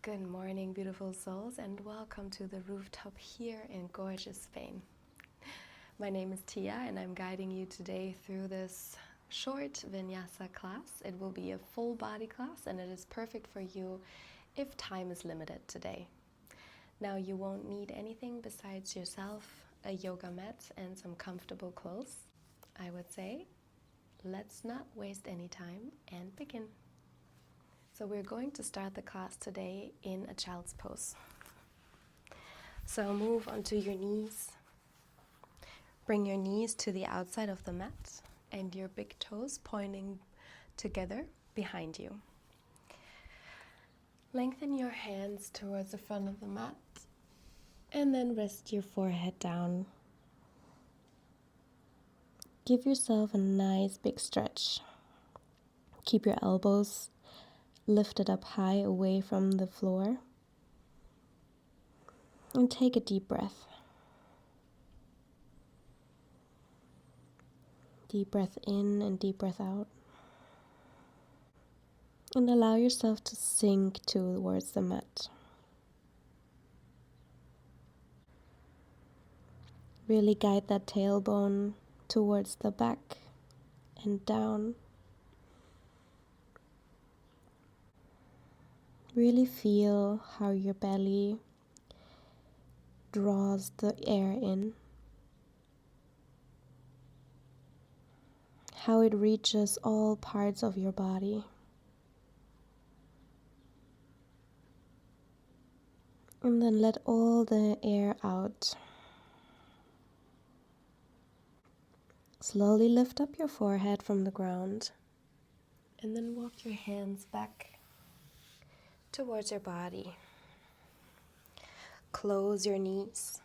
Good morning, beautiful souls, and welcome to the rooftop here in gorgeous Spain. My name is Tia, and I'm guiding you today through this short Vinyasa class. It will be a full body class, and it is perfect for you if time is limited today. Now, you won't need anything besides yourself, a yoga mat, and some comfortable clothes. I would say, let's not waste any time and begin. So we're going to start the class today in a child's pose. So move onto your knees. Bring your knees to the outside of the mat and your big toes pointing together behind you. Lengthen your hands towards the front of the mat and then rest your forehead down. Give yourself a nice big stretch. Keep your elbows lifted up high away from the floor. And take a deep breath. Deep breath in and deep breath out. And allow yourself to sink towards the mat. Really guide that tailbone towards the back and down. Really feel how your belly draws the air in. How it reaches all parts of your body. And then let all the air out. Slowly lift up your forehead from the ground. And then walk your hands back towards your body. Close your knees.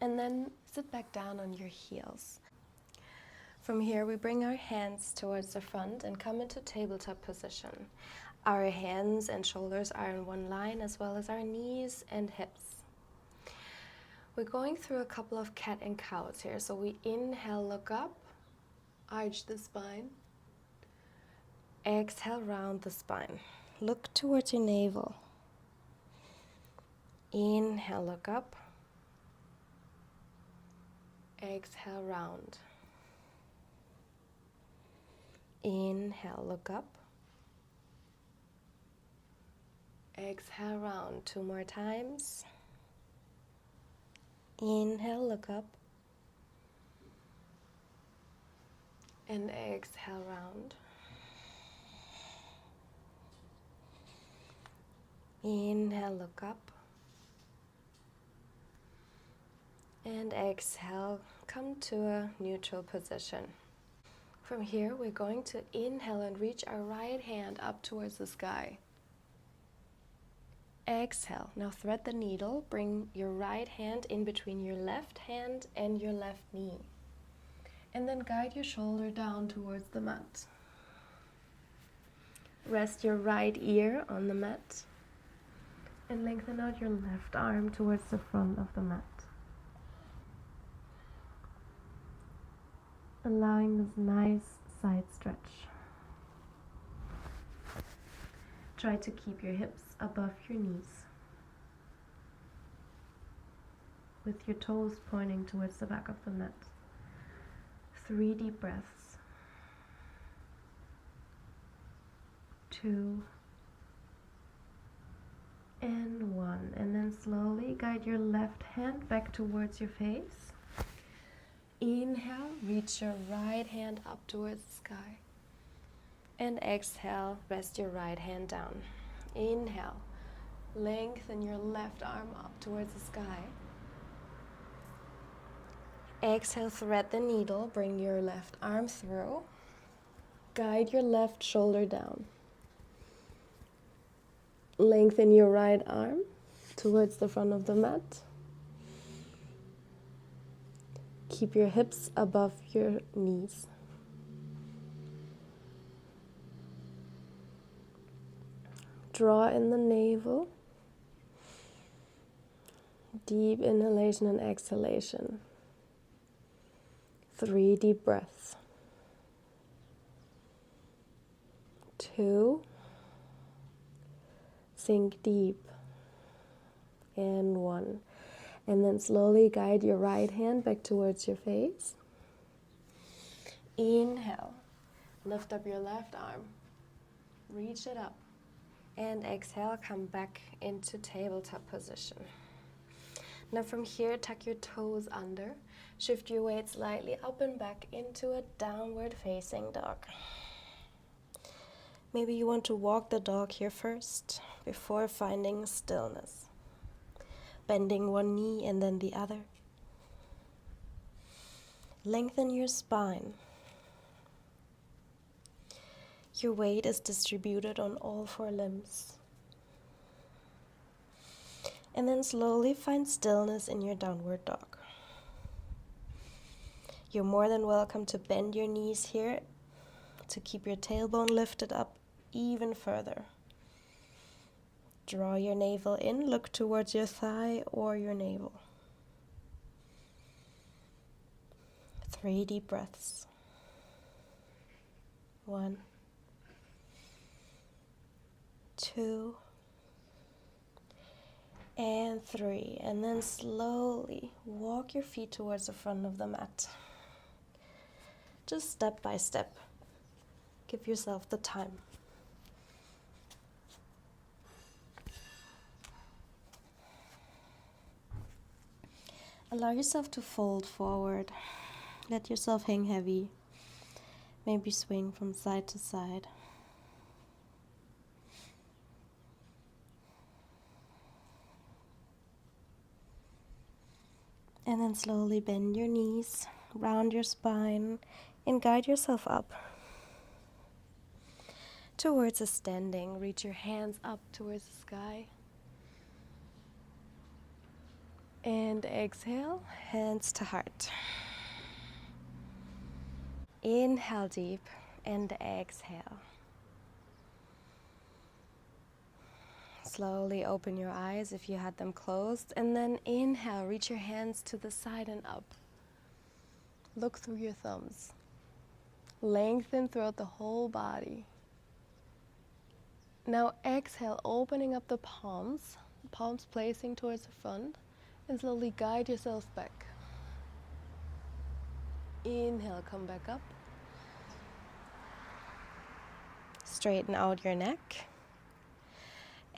And then sit back down on your heels. From here, we bring our hands towards the front and come into tabletop position. Our hands and shoulders are in one line, as well as our knees and hips. We're going through a couple of cat and cows here. So we inhale, look up, arch the spine. Exhale, round the spine. Look towards your navel. Inhale, look up. Exhale, round. Inhale, look up. Exhale, round. 2 more times. Inhale, look up. And exhale, round. Inhale, look up. And exhale, come to a neutral position. From here, we're going to inhale and reach our right hand up towards the sky. Exhale. Now thread the needle. Bring your right hand in between your left hand and your left knee. And then guide your shoulder down towards the mat. Rest your right ear on the mat. And lengthen out your left arm towards the front of the mat. Allowing this nice side stretch. Try to keep your hips above your knees, with your toes pointing towards the back of the mat. 3 deep breaths. 2 and 1. And then slowly guide your left hand back towards your face. Inhale, reach your right hand up towards the sky. And exhale, rest your right hand down. Inhale, lengthen your left arm up towards the sky. Exhale, thread the needle, bring your left arm through. Guide your left shoulder down. Lengthen your right arm towards the front of the mat. Keep your hips above your knees. Draw in the navel. Deep inhalation and exhalation. 3 deep breaths. 2. Sink deep. And 1. And then slowly guide your right hand back towards your face. Inhale. Lift up your left arm. Reach it up. And exhale, come back into tabletop position. Now from here, tuck your toes under. Shift your weight slightly up and back into a downward facing dog. Maybe you want to walk the dog here first before finding stillness. Bending one knee and then the other. Lengthen your spine. Your weight is distributed on all 4 limbs. And then slowly find stillness in your downward dog. You're more than welcome to bend your knees here to keep your tailbone lifted up even further. Draw your navel in, look towards your thigh or your navel. 3 deep breaths. 1, 2, and 3. And then slowly walk your feet towards the front of the mat. Just step by step. Give yourself the time. Allow yourself to fold forward. Let yourself hang heavy. Maybe swing from side to side. And then slowly bend your knees, round your spine, and guide yourself up towards a standing. Reach your hands up towards the sky. And exhale, hands to heart. Inhale deep and exhale. Slowly open your eyes if you had them closed, and then inhale, reach your hands to the side and up. Look through your thumbs. Lengthen throughout the whole body. Now exhale, opening up the palms placing towards the front, and slowly guide yourself back. Inhale, come back up. Straighten out your neck.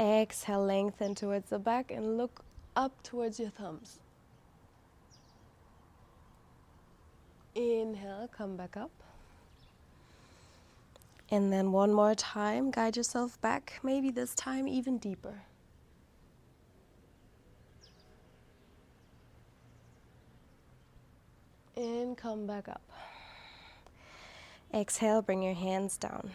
Exhale, lengthen towards the back and look up towards your thumbs. Inhale, come back up. And then one more time, guide yourself back, maybe this time even deeper. And come back up. Exhale, bring your hands down.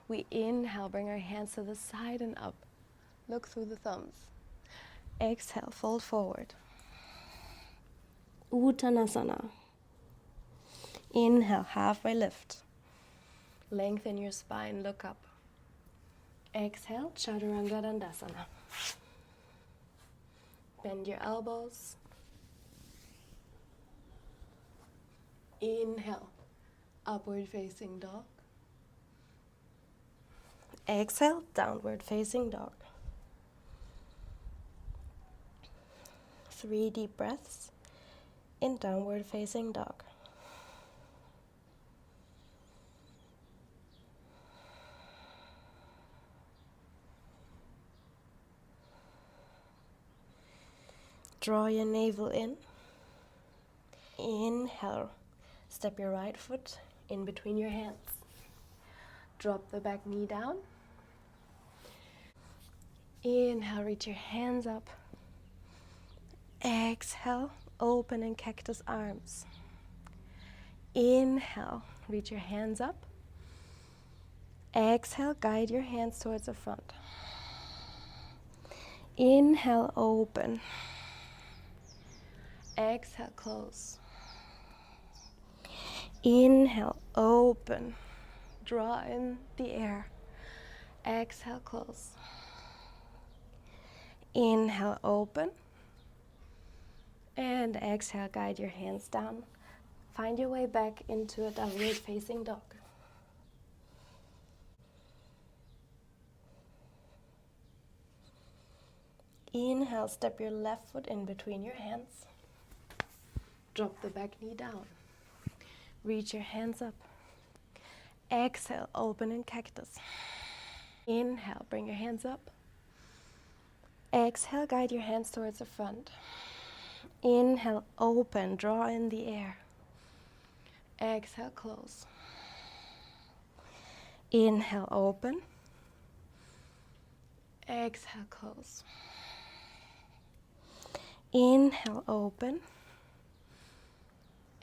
We inhale, bring our hands to the side and up. Look through the thumbs. Exhale, fold forward. Uttanasana. Inhale, halfway lift. Lengthen your spine, look up. Exhale, Chaturanga Dandasana. Bend your elbows. Inhale, upward facing dog. Exhale, downward facing dog. 3 deep breaths in downward facing dog. Draw your navel in. Inhale, step your right foot in between your hands. Drop the back knee down. Inhale, reach your hands up. Exhale, open in cactus arms. Inhale, reach your hands up. Exhale, guide your hands towards the front. Inhale, open. Exhale, close. Inhale, open. Draw in the air. Exhale, close. Inhale, open. And exhale, guide your hands down. Find your way back into a downward facing dog. Inhale, step your left foot in between your hands. Drop the back knee down. Reach your hands up. Exhale, open in cactus. Inhale, bring your hands up. Exhale, guide your hands towards the front. Inhale, open, draw in the air. Exhale, close. Inhale, open. Exhale, close. Inhale, open.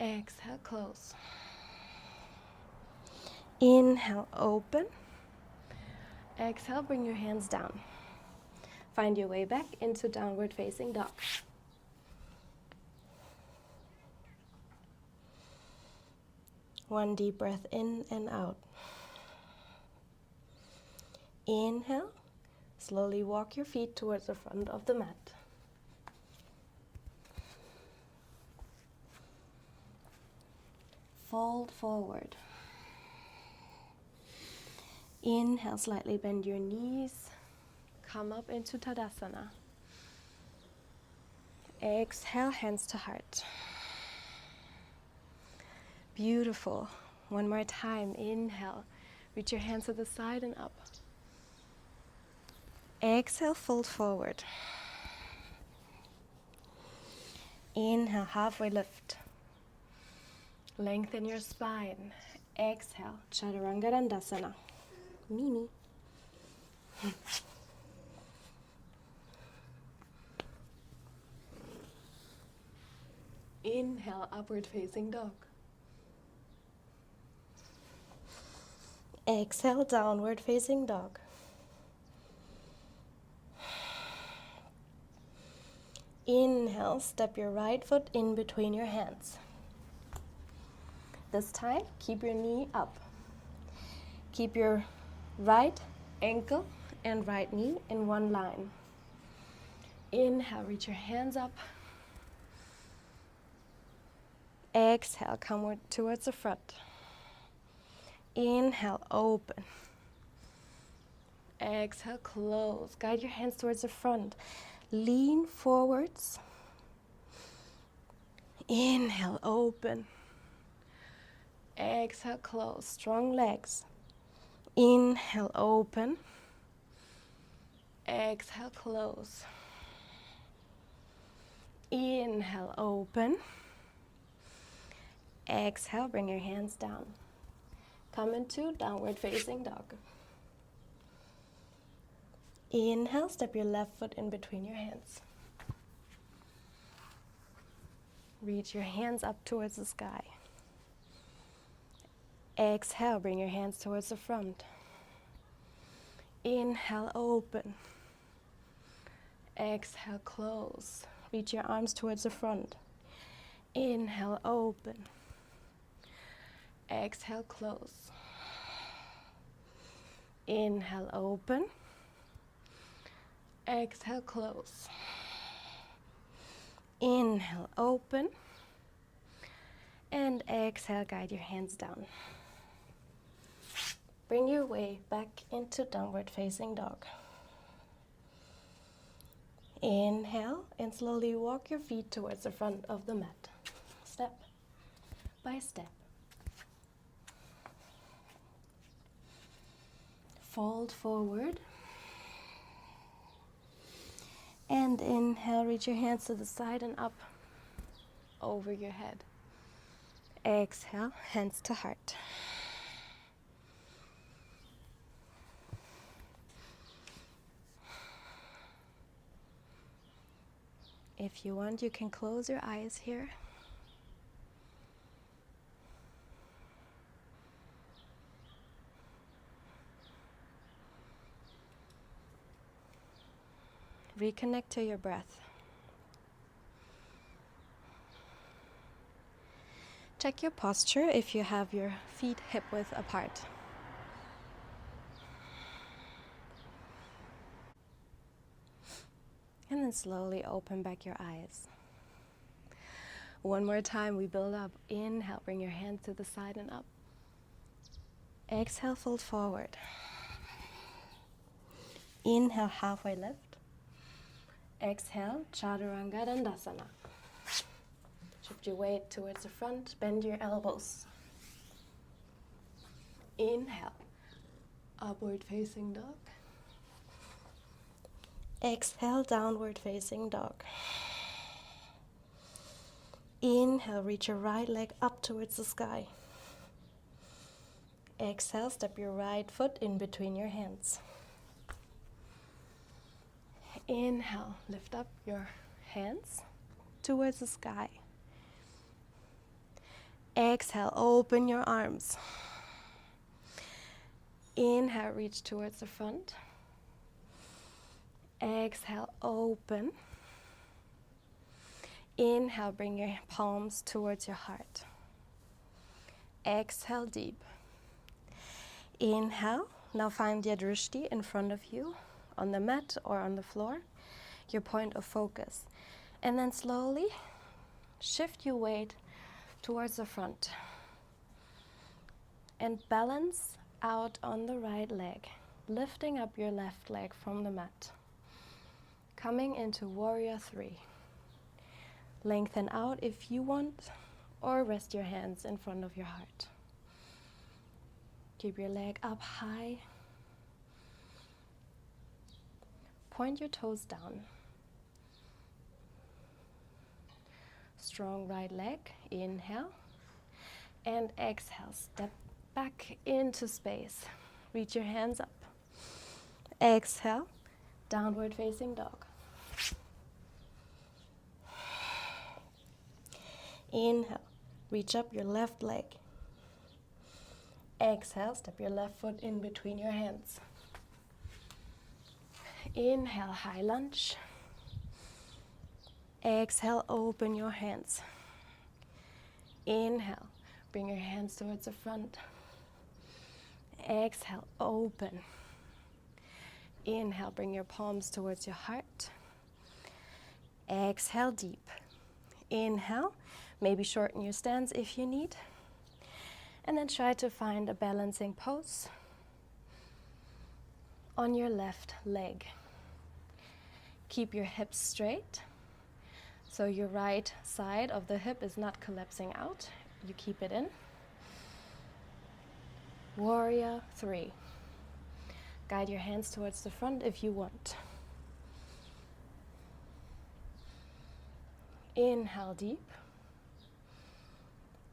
Exhale, close. Inhale, open. Exhale, bring your hands down. Find your way back into downward facing dog. One deep breath in and out. Inhale. Slowly walk your feet towards the front of the mat. Fold forward. Inhale, slightly bend your knees. Come up into Tadasana. Exhale, hands to heart. Beautiful. One more time. Inhale. Reach your hands to the side and up. Exhale, fold forward. Inhale, halfway lift. Lengthen your spine. Exhale, Chaturanga Dandasana. Mimi. Inhale, upward facing dog. Exhale, downward facing dog. Inhale, step your right foot in between your hands. This time, keep your knee up. Keep your right ankle and right knee in one line. Inhale, reach your hands up. Exhale, come towards the front. Inhale, open. Exhale, close. Guide your hands towards the front. Lean forwards. Inhale, open. Exhale, close. Strong legs. Inhale, open. Exhale, close. Inhale, open. Exhale, bring your hands down. Come into downward facing dog. Inhale, step your left foot in between your hands. Reach your hands up towards the sky. Exhale, bring your hands towards the front. Inhale, open. Exhale, close. Reach your arms towards the front. Inhale, open. Exhale, close. Inhale, open. Exhale, close. Inhale, open. And exhale, guide your hands down. Bring your way back into downward facing dog. Inhale and slowly walk your feet towards the front of the mat. Step by step. Fold forward. And inhale, reach your hands to the side and up over your head. Exhale, hands to heart. If you want, you can close your eyes here. Reconnect to your breath. Check your posture if you have your feet hip-width apart. And then slowly open back your eyes. One more time, we build up. Inhale, bring your hands to the side and up. Exhale, fold forward. Inhale, halfway lift. Exhale, Chaturanga Dandasana. Shift your weight towards the front, bend your elbows. Inhale, upward facing dog. Exhale, downward facing dog. Inhale, reach your right leg up towards the sky. Exhale, step your right foot in between your hands. Inhale, lift up your hands towards the sky. Exhale, open your arms. Inhale, reach towards the front. Exhale, open. Inhale, bring your palms towards your heart. Exhale, deep. Inhale, now find your drishti in front of you, on the mat or on the floor, your point of focus. And then slowly shift your weight towards the front. And balance out on the right leg, lifting up your left leg from the mat. Coming into Warrior 3. Lengthen out if you want, or rest your hands in front of your heart. Keep your leg up high. Point your toes down. Strong right leg, inhale. And exhale, step back into space. Reach your hands up. Exhale, downward facing dog. Inhale, reach up your left leg. Exhale, step your left foot in between your hands. Inhale, high lunge. Exhale, open your hands. Inhale, bring your hands towards the front. Exhale, open. Inhale, bring your palms towards your heart. Exhale, deep. Inhale, maybe shorten your stance if you need. And then try to find a balancing pose on your left leg. Keep your hips straight, so your right side of the hip is not collapsing out. You keep it in. Warrior 3. Guide your hands towards the front if you want. Inhale deep.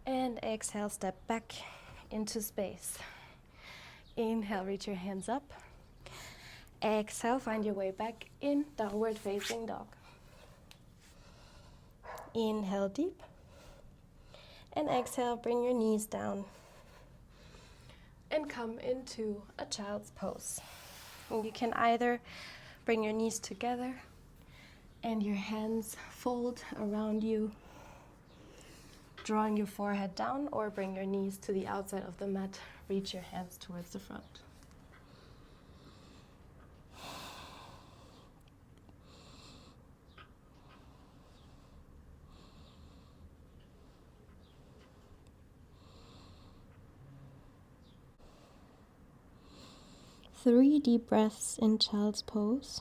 And exhale, step back into space. Inhale, reach your hands up. Exhale, find your way back in downward facing dog. Inhale deep. And exhale, bring your knees down. And come into a child's pose. And you can either bring your knees together and your hands fold around you, drawing your forehead down, or bring your knees to the outside of the mat, reach your hands towards the front. Three deep breaths in child's pose.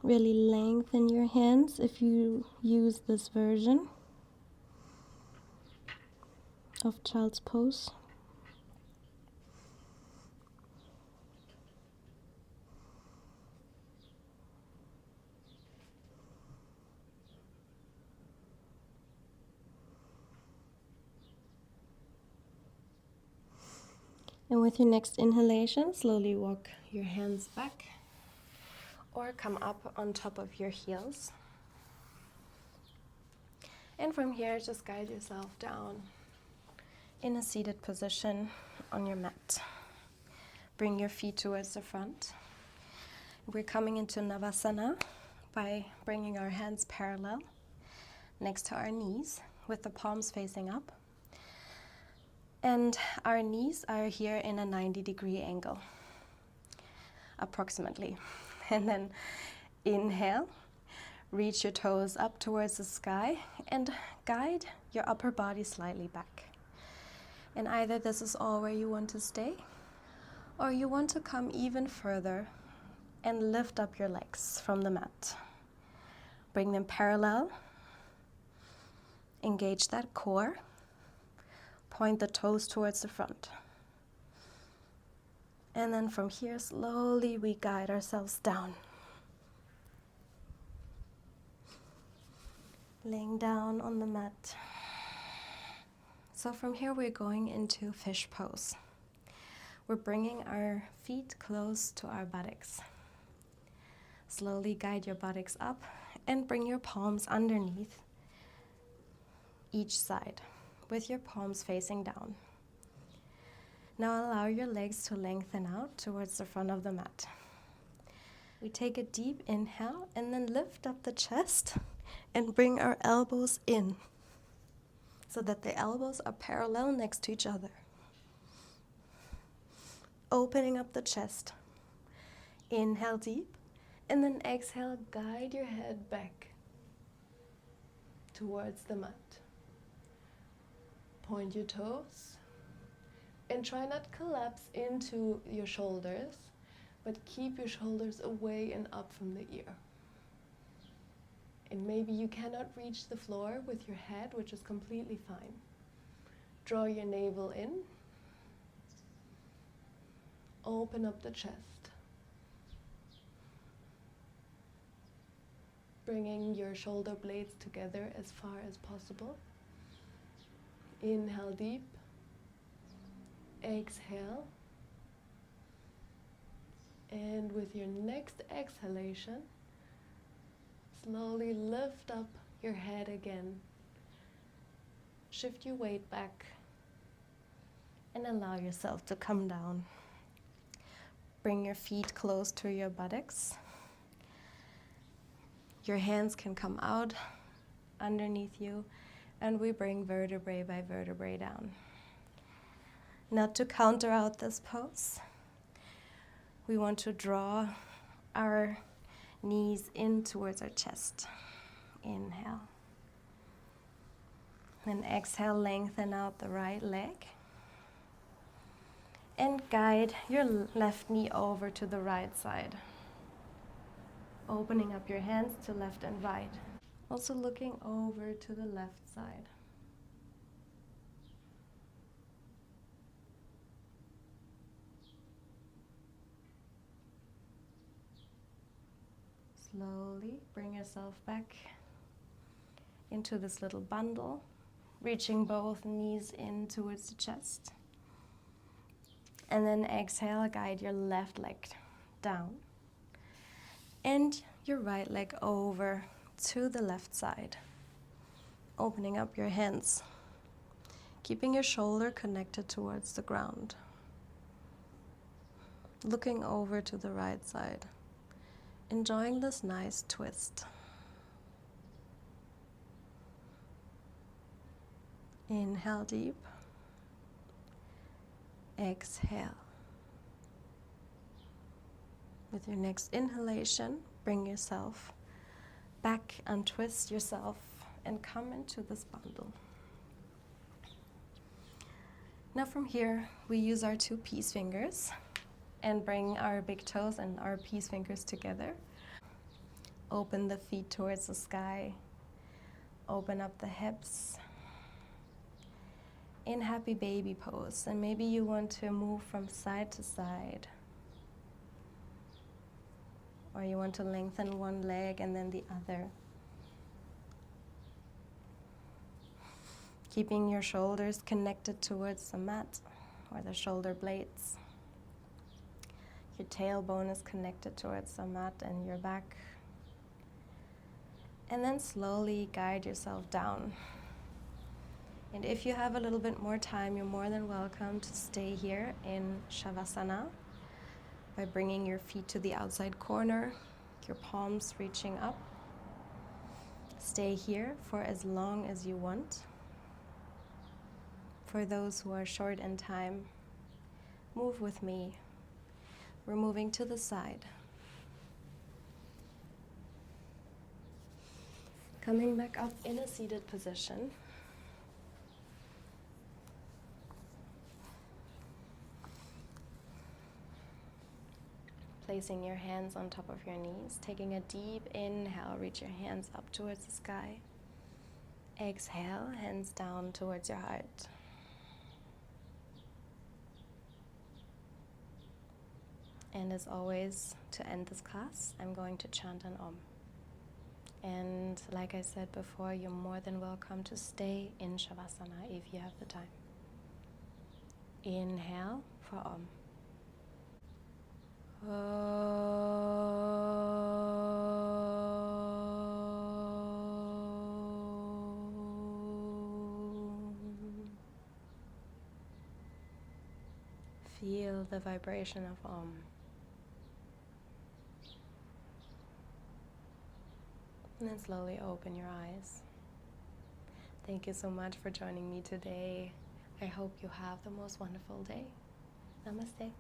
Really lengthen your hands if you use this version of child's pose. And with your next inhalation, slowly walk your hands back or come up on top of your heels. And from here, just guide yourself down in a seated position on your mat. Bring your feet towards the front. We're coming into Savasana by bringing our hands parallel next to our knees with the palms facing up. And our knees are here in a 90-degree angle, approximately. And then inhale, reach your toes up towards the sky and guide your upper body slightly back. And either this is all where you want to stay, Or you want to come even further and lift up your legs from the mat. Bring them parallel. Engage that core. Point the toes towards the front. And then from here, slowly we guide ourselves down. Laying down on the mat. So from here, we're going into fish pose. We're bringing our feet close to our buttocks. Slowly guide your buttocks up and bring your palms underneath each side with your palms facing down. Now allow your legs to lengthen out towards the front of the mat. We take a deep inhale and then lift up the chest and bring our elbows in so that the elbows are parallel next to each other. Opening up the chest. Inhale deep, and then exhale, guide your head back towards the mat. Point your toes, and try not to collapse into your shoulders, but keep your shoulders away and up from the ear. And maybe you cannot reach the floor with your head, which is completely fine. Draw your navel in. Open up the chest. Bringing your shoulder blades together as far as possible. Inhale deep. Exhale. And with your next exhalation, slowly lift up your head again. Shift your weight back and allow yourself to come down. Bring your feet close to your buttocks. Your hands can come out underneath you, and we bring vertebrae by vertebrae down. Now to counter out this pose, we want to draw our knees in towards our chest. Inhale. Then exhale, lengthen out the right leg. And guide your left knee over to the right side. Opening up your hands to left and right. Also looking over to the left side. Slowly bring yourself back into this little bundle, reaching both knees in towards the chest. And then exhale, guide your left leg down. And your right leg over to the left side. Opening up your hands. Keeping your shoulder connected towards the ground. Looking over to the right side. Enjoying this nice twist. Inhale deep. Exhale. With your next inhalation, bring yourself back, untwist yourself, and come into this bundle. Now from here, we use our two peace fingers and bring our big toes and our peace fingers together. Open the feet towards the sky. Open up the hips. In happy baby pose, and maybe you want to move from side to side, or you want to lengthen one leg and then the other, keeping your shoulders connected towards the mat or the shoulder blades. Your tailbone is connected towards the mat and your back, and then slowly guide yourself down. And if you have a little bit more time, you're more than welcome to stay here in Savasana by bringing your feet to the outside corner, your palms reaching up. Stay here for as long as you want. For those who are short in time, move with me. We're moving to the side. Coming back up in a seated position. placing your hands on top of your knees, taking a deep inhale, reach your hands up towards the sky. Exhale, hands down towards your heart. And as always, to end this class, I'm going to chant an Om. And like I said before, you're more than welcome to stay in Savasana if you have the time. Inhale for Om. Feel the vibration of Om. And then slowly open your eyes. Thank you so much for joining me today. I hope you have the most wonderful day. Namaste.